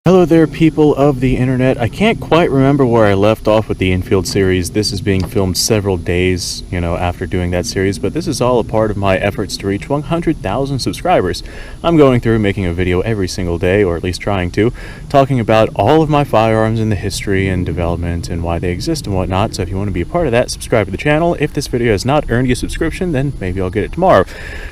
Hello there, people of the internet. I can't quite remember where I left off with the infield series. This is being filmed several days, after doing that series, but this is all a part of my efforts to reach 100,000 subscribers. I'm going through making a video every single day, or at least trying to, talking about all of my firearms and the history and development and why they exist and whatnot. So if you want to be a part of that, subscribe to the channel. If this video has not earned you a subscription, then maybe I'll get it tomorrow.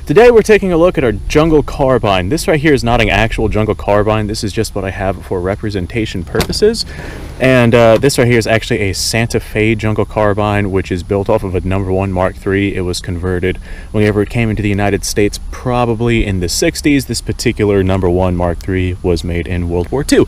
Today we're taking a look at our Jungle Carbine. This right here is not an actual Jungle Carbine. This is just what I have for representation purposes, and this right here is actually a Santa Fe Jungle Carbine, which is built off of a #1 Mark III. It was converted whenever it came into the United States, probably in the 60s. This particular #1 Mark III was made in World War II.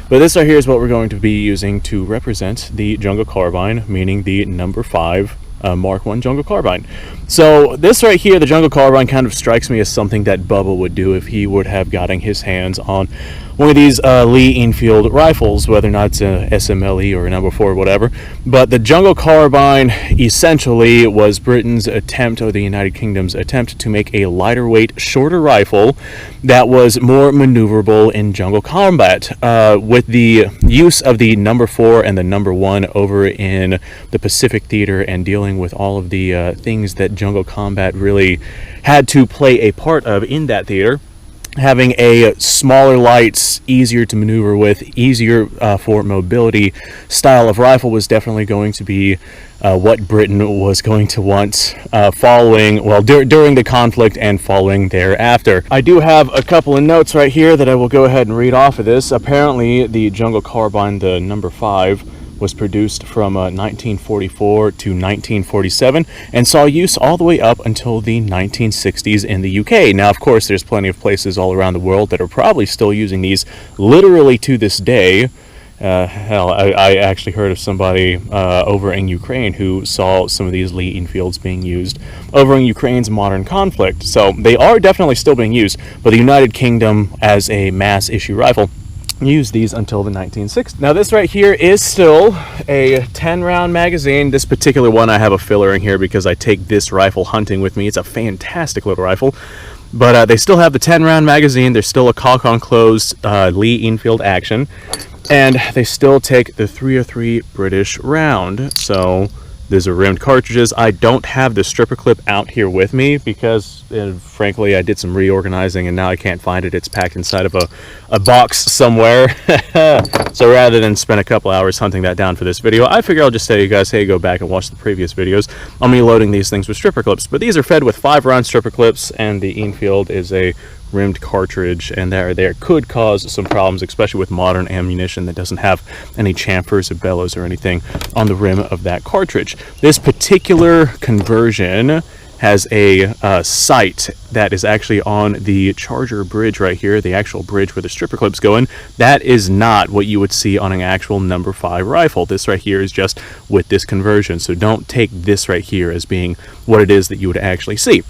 But this right here is what we're going to be using to represent the Jungle Carbine, meaning the #5 Mark I Jungle Carbine. So this right here, the Jungle Carbine, kind of strikes me as something that Bubba would do if he would have gotten his hands on one of these Lee Enfield rifles, whether or not it's a SMLE or a #4 or whatever. But the Jungle Carbine essentially was Britain's attempt, or the United Kingdom's attempt, to make a lighter weight, shorter rifle that was more maneuverable in jungle combat. With the use of the #4 and the #1 over in the Pacific Theater and dealing with all of the things that jungle combat really had to play a part of in that theater, having a smaller lights, easier to maneuver with, easier for mobility style of rifle was definitely going to be what Britain was going to want during the conflict and following thereafter. I do have a couple of notes right here that I will go ahead and read off of this. Apparently the Jungle Carbine, the #5, was produced from 1944 to 1947 and saw use all the way up until the 1960s in the UK. Now, of course, there's plenty of places all around the world that are probably still using these literally to this day. Hell, I actually heard of somebody over in Ukraine who saw some of these Lee Enfields being used over in Ukraine's modern conflict. So they are definitely still being used, but the United Kingdom, as a mass issue rifle, used these until the 1960s. Now this right here is still a 10-round magazine. This particular one, I have a filler in here because I take this rifle hunting with me. It's a fantastic little rifle, but they still have the 10-round magazine. There's still a cock-on closed Lee Enfield action, and they still take the 303 British round. So there's a rimmed cartridges. I don't have the stripper clip out here with me because, frankly, I did some reorganizing and now I can't find it. It's packed inside of a box somewhere. So rather than spend a couple hours hunting that down for this video, I figure I'll just tell you guys, hey, go back and watch the previous videos on me loading these things with stripper clips. But these are fed with 5-round stripper clips, and the Enfield is a rimmed cartridge, and there could cause some problems, especially with modern ammunition that doesn't have any chamfers or bellows or anything on the rim of that cartridge. This particular conversion has a sight that is actually on the charger bridge right here, the actual bridge where the stripper clips go in. That is not what you would see on an actual #5 rifle. This right here is just with this conversion, so don't take this right here as being what it is that you would actually see.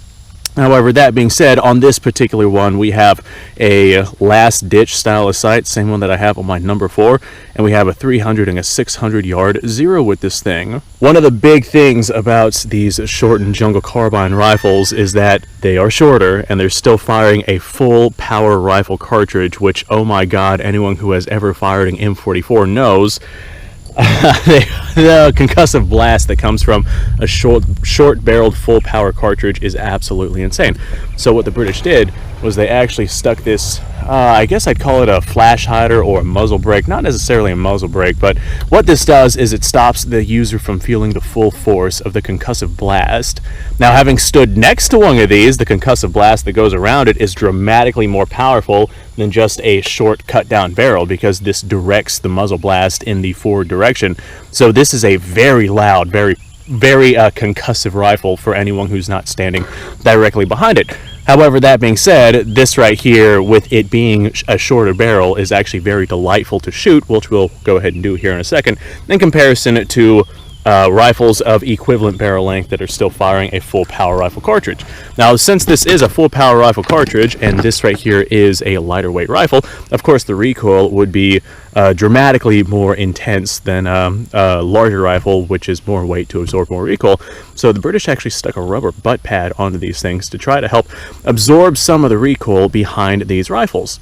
However, that being said, on this particular one, we have a last-ditch style of sight, same one that I have on my #4, and we have a 300 and a 600-yard zero with this thing. One of the big things about these shortened Jungle Carbine rifles is that they are shorter, and they're still firing a full power rifle cartridge, which, oh my god, anyone who has ever fired an M44 knows. The concussive blast that comes from a short-barreled full-power cartridge is absolutely insane. So what the British did was they actually stuck this, I guess I'd call it a flash hider or a muzzle brake. Not necessarily a muzzle brake, but what this does is it stops the user from feeling the full force of the concussive blast. Now, having stood next to one of these, the concussive blast that goes around it is dramatically more powerful than just a short cut-down barrel, because this directs the muzzle blast in the forward direction. So this is a very loud, very concussive rifle for anyone who's not standing directly behind it. However, that being said, this right here, with it being a shorter barrel, is actually very delightful to shoot, which we'll go ahead and do here in a second, in comparison to rifles of equivalent barrel length that are still firing a full power rifle cartridge. Now, since this is a full power rifle cartridge and this right here is a lighter weight rifle, of course the recoil would be dramatically more intense than a larger rifle, which is more weight to absorb more recoil. So the British actually stuck a rubber butt pad onto these things to try to help absorb some of the recoil behind these rifles.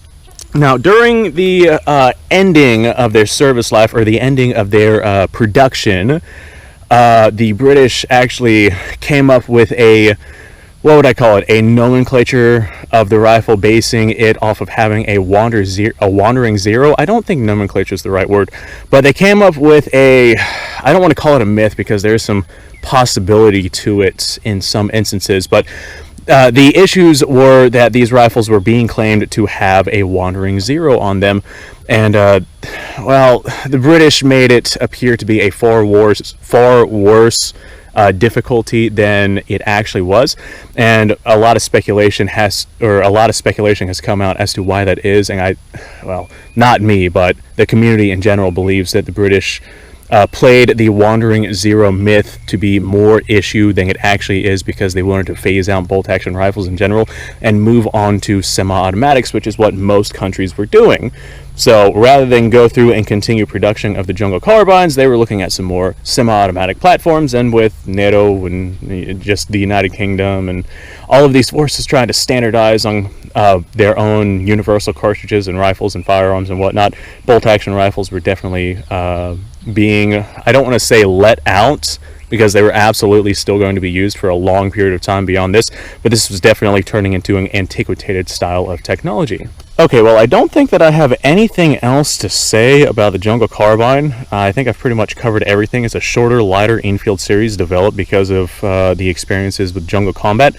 Now, during the ending of their service life, or the ending of their production, the British actually came up with what would I call it? A nomenclature of the rifle, basing it off of having a wandering zero. I don't think nomenclature is the right word, but they came up with I don't want to call it a myth because there's some possibility to it in some instances, but the issues were that these rifles were being claimed to have a wandering zero on them, and the British made it appear to be a far worse difficulty than it actually was, and a lot of speculation has come out as to why that is. And not me, but the community in general believes that the British played the wandering zero myth to be more issue than it actually is, because they wanted to phase out bolt action rifles in general and move on to semi-automatics, which is what most countries were doing. So rather than go through and continue production of the Jungle Carbines, they were looking at some more semi-automatic platforms, and with NATO and just the United Kingdom and all of these forces trying to standardize on their own universal cartridges and rifles and firearms and whatnot, bolt-action rifles were definitely being, I don't want to say let out, because they were absolutely still going to be used for a long period of time beyond this, but this was definitely turning into an antiquated style of technology. Okay, well, I don't think that I have anything else to say about the Jungle Carbine. I think I've pretty much covered everything. It's a shorter, lighter Enfield series developed because of the experiences with Jungle Combat.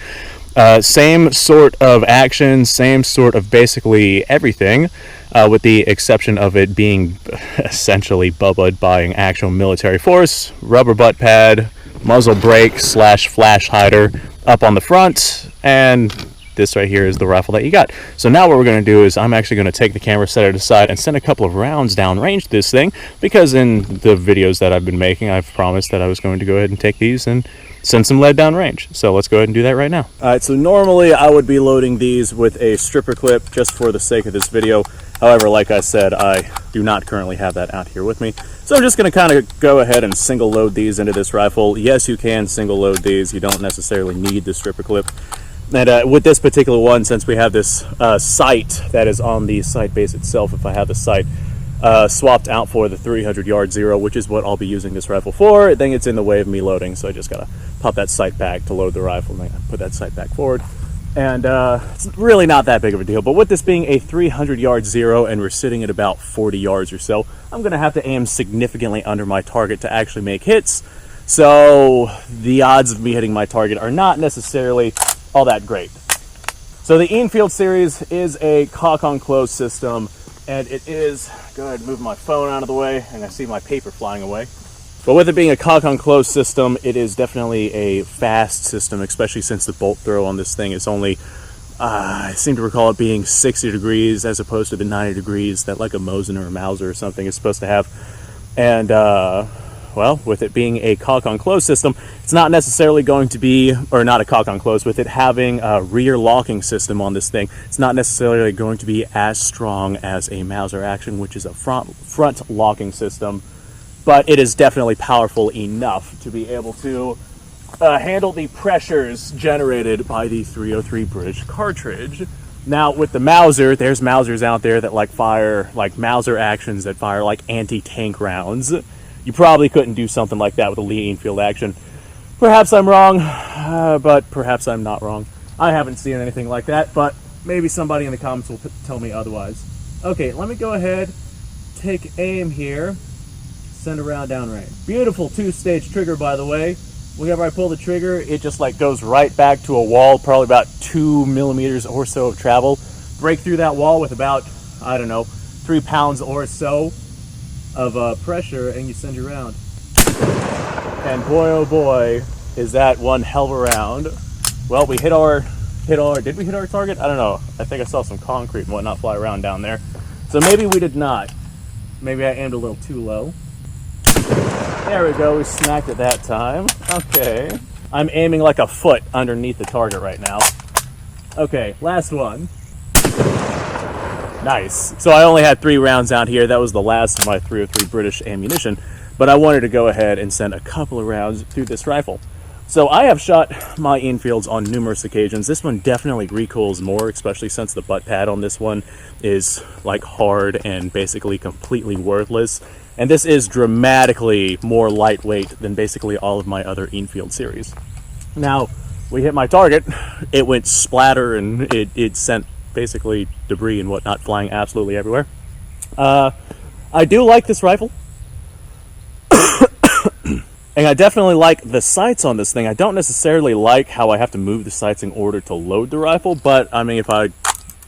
Same sort of action, same sort of basically everything, with the exception of it being essentially bubbaed by an actual military force, rubber butt pad, muzzle brake / flash hider up on the front, and this right here is the rifle that you got. So now what we're going to do is I'm actually going to take the camera, set it aside, and send a couple of rounds downrange to this thing, because in the videos that I've been making, I've promised that I was going to go ahead and take these and send some lead downrange. So let's go ahead and do that right now. Alright, so normally I would be loading these with a stripper clip just for the sake of this video. However, like I said, I do not currently have that out here with me. So I'm just going to kind of go ahead and single load these into this rifle. Yes, you can single load these. You don't necessarily need the stripper clip. And with this particular one, since we have this sight that is on the sight base itself, if I have the sight swapped out for the 300-yard zero, which is what I'll be using this rifle for, then it's in the way of me loading. So I just got to pop that sight back to load the rifle, and then put that sight back forward. And it's really not that big of a deal. But with this being a 300-yard zero and we're sitting at about 40 yards or so, I'm going to have to aim significantly under my target to actually make hits. So the odds of me hitting my target are not necessarily all that great. So the Enfield series is a cock on close system, and it is, go ahead and move my phone out of the way, and I see my paper flying away. But with it being a cock on close system, it is definitely a fast system, especially since the bolt throw on this thing is only, I seem to recall it being 60 degrees as opposed to the 90 degrees that like a Mosin or a Mauser or something is supposed to have. And well, with it being a cock on close system, it's not necessarily going to be, or not a cock on close, with it having a rear locking system on this thing, it's not necessarily going to be as strong as a Mauser action, which is a front locking system, but it is definitely powerful enough to be able to handle the pressures generated by the 303 British cartridge. Now, with the Mauser, there's Mausers out there that fire like Mauser actions that fire like anti-tank rounds. You probably couldn't do something like that with a Lee Enfield action. Perhaps I'm wrong, but perhaps I'm not wrong. I haven't seen anything like that, but maybe somebody in the comments will tell me otherwise. Okay, let me go ahead, take aim here, send a round downrange. Beautiful two-stage trigger, by the way. Whenever I pull the trigger, it just goes right back to a wall, probably about 2 millimeters or so of travel. Break through that wall with about, I don't know, 3 pounds or so of pressure, and you send your round. And boy, oh boy, is that one hell of a round. Well, we did we hit our target? I don't know. I think I saw some concrete and whatnot fly around down there. So maybe we did not. Maybe I aimed a little too low. There we go, we smacked it that time. Okay. I'm aiming like a foot underneath the target right now. Okay, last one. Nice. So I only had 3 rounds out here. That was the last of my 303 British ammunition, but I wanted to go ahead and send a couple of rounds through this rifle. So I have shot my Enfields on numerous occasions. This one definitely recools more, especially since the butt pad on this one is like hard and basically completely worthless. And this is dramatically more lightweight than basically all of my other Enfield series. Now, we hit my target, it went splatter and it sent basically debris and whatnot flying absolutely everywhere. I do like this rifle. And I definitely like the sights on this thing. I don't necessarily like how I have to move the sights in order to load the rifle, but I mean, if I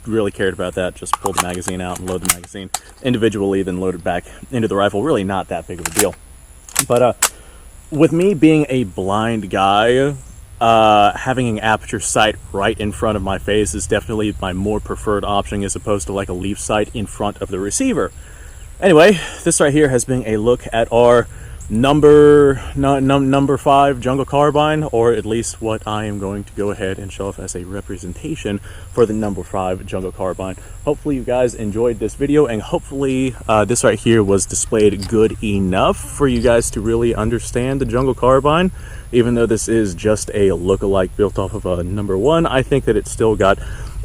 really cared about that, just pull the magazine out and load the magazine individually, then load it back into the rifle. Really not that big of a deal. But with me being a blind guy, having an aperture sight right in front of my face is definitely my more preferred option as opposed to like a leaf sight in front of the receiver. Anyway, this right here has been a look at our number 5 jungle carbine, or at least what I am going to go ahead and show off as a representation for the number 5 jungle carbine. Hopefully you guys enjoyed this video, and hopefully this right here was displayed good enough for you guys to really understand the jungle carbine. Even though this is just a look-alike built off of a number 1, I think that it still got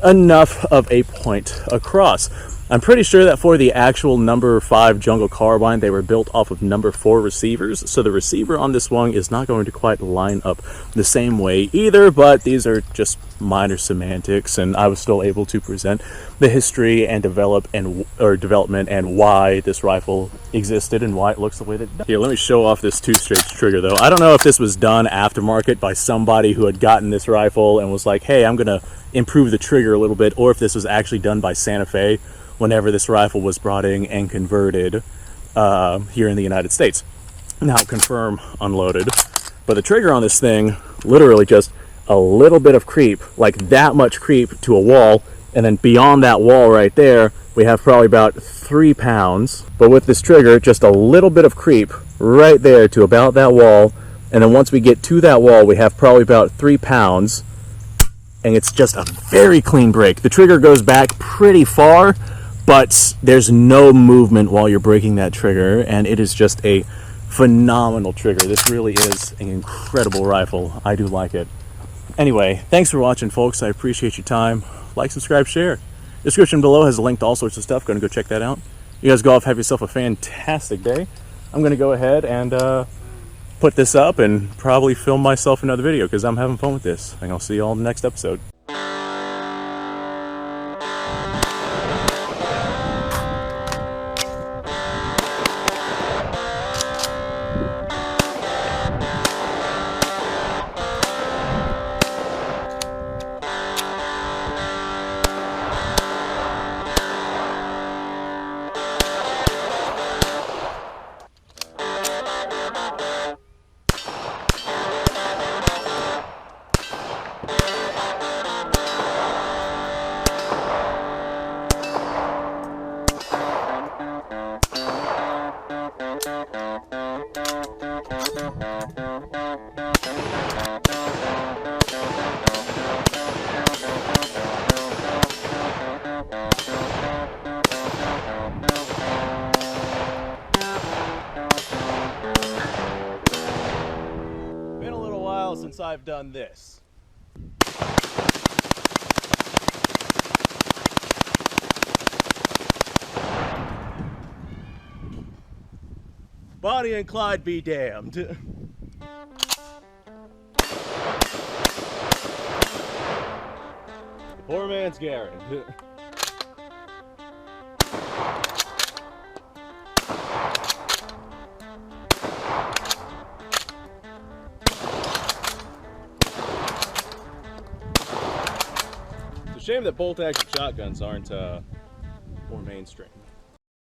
enough of a point across. I'm pretty sure that for the actual number 5 jungle carbine, they were built off of number 4 receivers, so the receiver on this one is not going to quite line up the same way either, but these are just minor semantics, and I was still able to present the history and development and why this rifle existed and why it looks the way that it does. Here, let me show off this 2-stage trigger though. I don't know if this was done aftermarket by somebody who had gotten this rifle and was like, hey, I'm gonna improve the trigger a little bit, or if this was actually done by Santa Fe whenever this rifle was brought in and converted here in the United States. Now, confirm unloaded. But the trigger on this thing, literally just a little bit of creep, like that much creep to a wall, and then beyond that wall right there, we have probably about 3 pounds. But with this trigger, just a little bit of creep right there to about that wall, and then once we get to that wall, we have probably about 3 pounds, and it's just a very clean break. The trigger goes back pretty far, but there's no movement while you're breaking that trigger, and it is just a phenomenal trigger. This really is an incredible rifle. I do like it. Anyway, thanks for watching, folks. I appreciate your time. Like, subscribe, share. Description below has a link to all sorts of stuff. Gonna go check that out. You guys go off, have yourself a fantastic day. I'm gonna go ahead and put this up and probably film myself another video because I'm having fun with this. And I'll see you all in the next episode. Since I've done this. Bonnie and Clyde be damned. Poor man's Garrett. Shame that bolt action shotguns aren't more mainstream.